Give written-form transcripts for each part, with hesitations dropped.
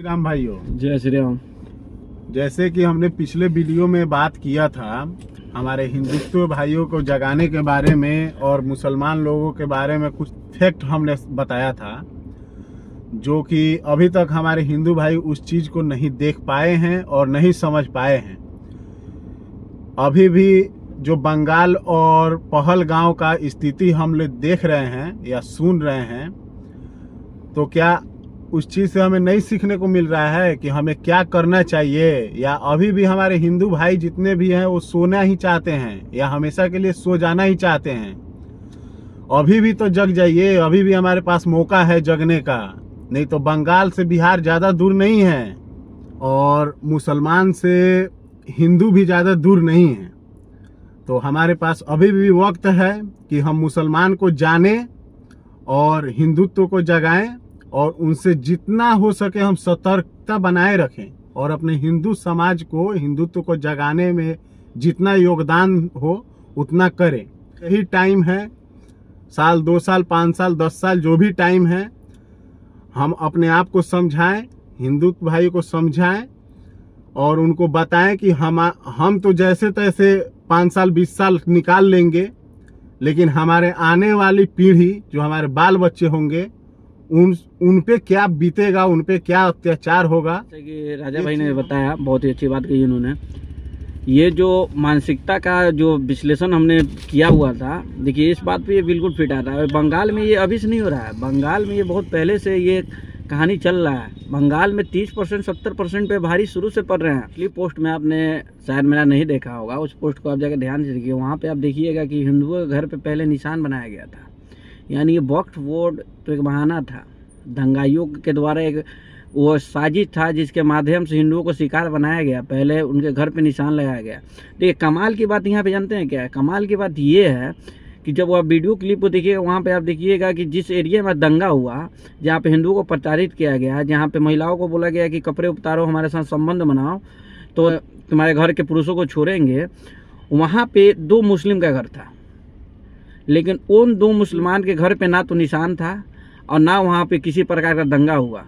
राम भाइयों, जय श्री राम। जैसे कि हमने पिछले वीडियो में बात किया था हमारे हिंदुत्व भाइयों को जगाने के बारे में और मुसलमान लोगों के बारे में कुछ फैक्ट हमने बताया था, जो कि अभी तक हमारे हिंदू भाई उस चीज़ को नहीं देख पाए हैं और नहीं समझ पाए हैं। अभी भी जो बंगाल और पहलगांव का स्थिति हम लोग देख रहे हैं या सुन रहे हैं, तो क्या उस चीज़ से हमें नहीं सीखने को मिल रहा है कि हमें क्या करना चाहिए? या अभी भी हमारे हिंदू भाई जितने भी हैं वो सोना ही चाहते हैं या हमेशा के लिए सो जाना ही चाहते हैं? अभी भी तो जग जाइए, अभी भी हमारे पास मौका है जगने का। नहीं तो बंगाल से बिहार ज़्यादा दूर नहीं है और मुसलमान से हिंदू भी ज़्यादा दूर नहीं है। तो हमारे पास अभी भी वक्त है कि हम मुसलमान को जाने और हिंदुत्व को जगाएं और उनसे जितना हो सके हम सतर्कता बनाए रखें और अपने हिंदू समाज को हिंदुत्व को जगाने में जितना योगदान हो उतना करें। यही टाइम है, साल 2 साल 5 साल 10 साल जो भी टाइम है, हम अपने आप को समझाएं, हिंदुत्व भाई को समझाएं और उनको बताएं कि हम तो जैसे तैसे 5 साल 20 साल निकाल लेंगे, लेकिन हमारे आने वाली पीढ़ी जो हमारे बाल बच्चे होंगे उन पे क्या बीतेगा, उन पे क्या अत्याचार होगा। जैसे कि राजा भाई ने बताया, बहुत ही अच्छी बात कही उन्होंने। ये जो मानसिकता का जो विश्लेषण हमने किया हुआ था, देखिए इस बात पे ये बिल्कुल फिट आता है। बंगाल में ये अभी से नहीं हो रहा है, बंगाल में ये बहुत पहले से ये कहानी चल रहा है। बंगाल में 30% 70% पे भारी शुरू से पड़ रहे हैं। पिछली पोस्ट में आपने शायद मेरा नहीं देखा होगा, उस पोस्ट को आप जाकर ध्यान से देखिए। वहाँ पे आप देखिएगा कि हिंदुओं के घर पे पहले निशान बनाया गया था। यानी ये वक्फ बोर्ड तो एक बहाना था, दंगाइयों के द्वारा एक वो साजिश था जिसके माध्यम से हिंदुओं को शिकार बनाया गया। पहले उनके घर पे निशान लगाया गया। देखिए कमाल की बात यहाँ पे जानते हैं क्या है? कमाल की बात ये है कि जब आप वीडियो क्लिप को देखिएगा, वहाँ पे आप देखिएगा कि जिस एरिया में दंगा हुआ, जहाँ पे हिंदुओं को प्रताड़ित किया गया, जहाँ पे महिलाओं को बोला गया कि कपड़े उतारो, हमारे साथ संबंध बनाओ तो तुम्हारे घर के पुरुषों को छोड़ेंगे, वहाँ पे 2 मुस्लिम का घर था। लेकिन उन 2 मुसलमान के घर पे ना तो निशान था और ना वहाँ पे किसी प्रकार का दंगा हुआ।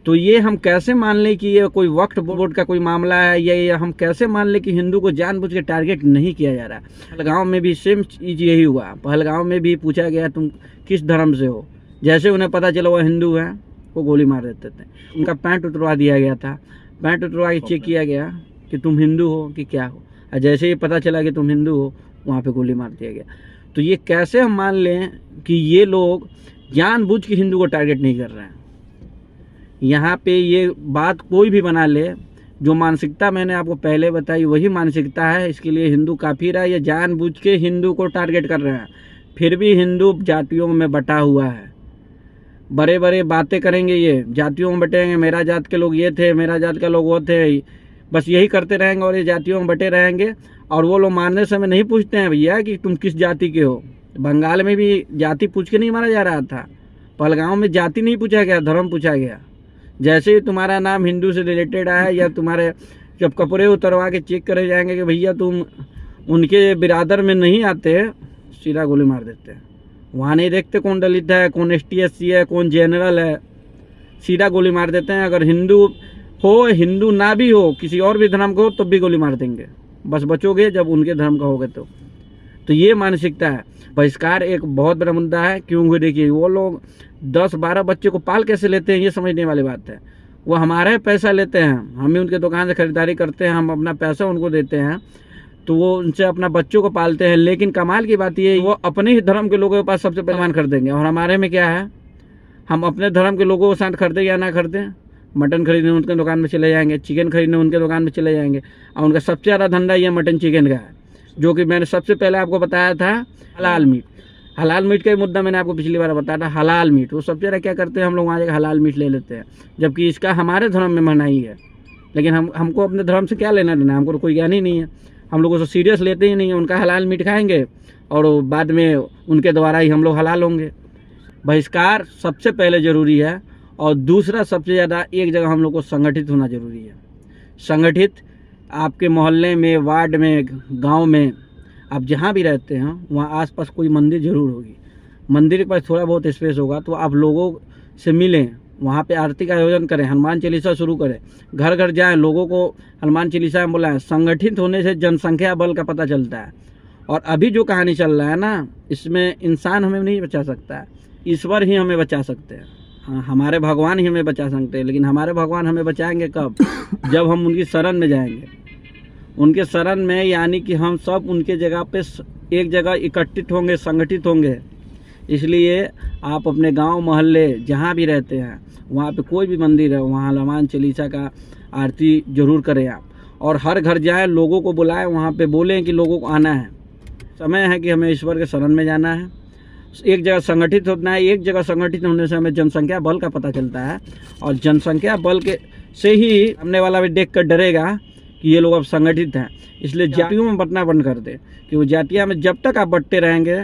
तो ये हम कैसे मान लें कि ये कोई वक्फ बोर्ड का कोई मामला है, या ये हम कैसे मान लें कि हिंदू को जानबूझ के टारगेट नहीं किया जा रहा है? पहलगांव में भी सेम चीज़ यही हुआ। पहलगांव में भी पूछा गया तुम किस धर्म से हो, जैसे उन्हें पता चला वो हिंदू हैं वो गोली मार देते थे। उनका पैंट उतरवा दिया गया था, पैंट उतरवा के चेक किया गया कि तुम हिंदू हो कि क्या हो, और जैसे ही पता चला कि तुम हिंदू हो वहाँ पर गोली मार दिया गया। तो ये कैसे हम मान लें कि ये लोग जानबूझ के हिंदू को टारगेट नहीं कर रहे हैं? यहाँ पे ये बात कोई भी बना ले, जो मानसिकता मैंने आपको पहले बताई वही मानसिकता है। इसके लिए हिंदू काफिर है, ये जानबूझ के हिंदू को टारगेट कर रहे हैं। फिर भी हिंदू जातियों में बटा हुआ है। बड़े बड़े बातें करेंगे, ये जातियों में बटेंगे, मेरा जात के लोग ये थे, मेरा जात के लोग वो थे, बस यही करते रहेंगे और ये जातियों में बटे रहेंगे। और वो लोग मारने समय नहीं पूछते हैं भैया कि तुम किस जाति के हो। बंगाल में भी जाति पूछ के नहीं मारा जा रहा था, पहलगांव में जाति नहीं पूछा गया, धर्म पूछा गया। जैसे ही तुम्हारा नाम हिंदू से रिलेटेड है या तुम्हारे जब कपड़े उतरवा के चेक करे जाएंगे कि भैया तुम उनके बिरादर में नहीं आते, सीधा गोली मार देते हैं। वहाँ नहीं देखते कौन दलित है, कौन ST/SC है, कौन जनरल है, सीधा गोली मार देते हैं। अगर हिंदू हो, हिंदू ना भी हो, किसी और भी धर्म को हो, तब भी गोली मार देंगे। बस बचोगे जब उनके धर्म का होगे तो ये मानसिकता है। बहिष्कार एक बहुत बड़ा मुद्दा है। क्योंकि देखिए वो लोग 10-12 बच्चे को पाल कैसे लेते हैं, ये समझने वाली बात है। वो हमारा पैसा लेते हैं, हम ही उनके दुकान से खरीदारी करते हैं, हम अपना पैसा उनको देते हैं, तो वो उनसे अपना बच्चों को पालते हैं। लेकिन कमाल की बात ये है, वो अपने ही धर्म के लोगों के पास सबसे पहले कर देंगे। और हमारे में क्या है, हम अपने धर्म के लोगों के साथ खरीदे या ना खरीदें, मटन खरीदने उनके दुकान में चले जाएंगे, चिकन खरीदने उनके दुकान में चले जाएंगे। और उनका सबसे ज़्यादा धंधा ये मटन चिकन का है, जो कि मैंने सबसे पहले आपको बताया था। हलाल मीट, हलाल मीट का ही मुद्दा मैंने आपको पिछली बार बताया था। हलाल मीट वो सबसे ज़्यादा क्या करते हैं, हम लोग वहाँ जाकर हलाल मीट ले लेते हैं, जबकि इसका हमारे धर्म में मनाही है। लेकिन हमको अपने धर्म से क्या लेना देना, हमको तो कोई ज्ञान ही नहीं है, हम लोग उसको सीरियस लेते ही नहीं है। उनका हलाल मीट खाएंगे और बाद में उनके द्वारा ही हम लोग हलाल होंगे। बहिष्कार सबसे पहले ज़रूरी है। और दूसरा सबसे ज़्यादा एक जगह हम लोग को संगठित होना ज़रूरी है। संगठित आपके मोहल्ले में, वार्ड में, गांव में, आप जहां भी रहते हैं वहां आसपास कोई मंदिर ज़रूर होगी। मंदिर के पास थोड़ा बहुत स्पेस होगा तो आप लोगों से मिलें, वहाँ पे आरती का आयोजन करें, हनुमान चालीसा शुरू करें, घर घर जाएं, लोगों को हनुमान चालीसा में बुलाएं। संगठित होने से जनसंख्या बल का पता चलता है। और अभी जो कहानी चल रहा है ना, इसमें इंसान हमें नहीं बचा सकता है, ईश्वर ही हमें बचा सकते हैं। हाँ, हमारे भगवान ही हमें बचा सकते हैं, लेकिन हमारे भगवान हमें बचाएंगे कब? जब हम उनकी शरण में जाएंगे। उनके शरण में यानी कि हम सब उनके जगह पे एक जगह इकट्ठित होंगे, संगठित होंगे। इसलिए आप अपने गांव मोहल्ले जहां भी रहते हैं, वहां पे कोई भी मंदिर है, वहां हनुमान चालीसा का आरती जरूर करें आप। और हर घर जाएं, लोगों को बुलाएं, वहां पे बोलें कि लोगों को आना है। समय है कि हमें ईश्वर के शरण में जाना है, एक जगह संगठित होना है। एक जगह संगठित होने से हमें जनसंख्या बल का पता चलता है, और जनसंख्या बल के से ही सामने वाला भी देख कर डरेगा कि ये लोग अब संगठित हैं। इसलिए जातियों में बंटना बंद कर दे, कि वो जातियाँ में जब तक आप बंटते रहेंगे,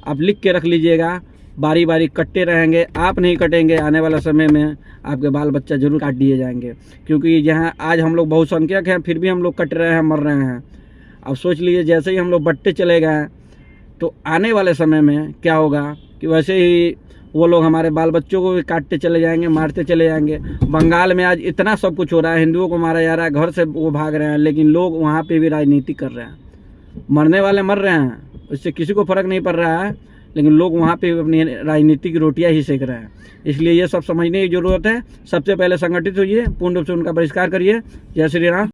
आप लिख के रख लीजिएगा, बारी बारी कटते रहेंगे, आप नहीं कटेंगे, आने वाला समय में आपके बाल बच्चा जरूर काट दिए जाएंगे। क्योंकि यहाँ आज हम लोग बहुसंख्यक हैं, फिर भी हम लोग कट रहे हैं, मर रहे हैं। अब सोच लीजिए, जैसे ही हम लोग बंटते चले गए तो आने वाले समय में क्या होगा कि वैसे ही वो लोग हमारे बाल बच्चों को भी काटते चले जाएंगे, मारते चले जाएंगे। बंगाल में आज इतना सब कुछ हो रहा है, हिंदुओं को मारा जा रहा है, घर से वो भाग रहे हैं, लेकिन लोग वहाँ पे भी राजनीति कर रहे हैं। मरने वाले मर रहे हैं, इससे किसी को फर्क नहीं पड़ रहा है, लेकिन लोग वहाँ पे अपनी राजनीति की रोटियाँ ही सेक रहे हैं। इसलिए ये सब समझने की जरूरत है। सबसे पहले संगठित होइए, पूर्ण रूप से उनका बहिष्कार करिए। जय श्री राम।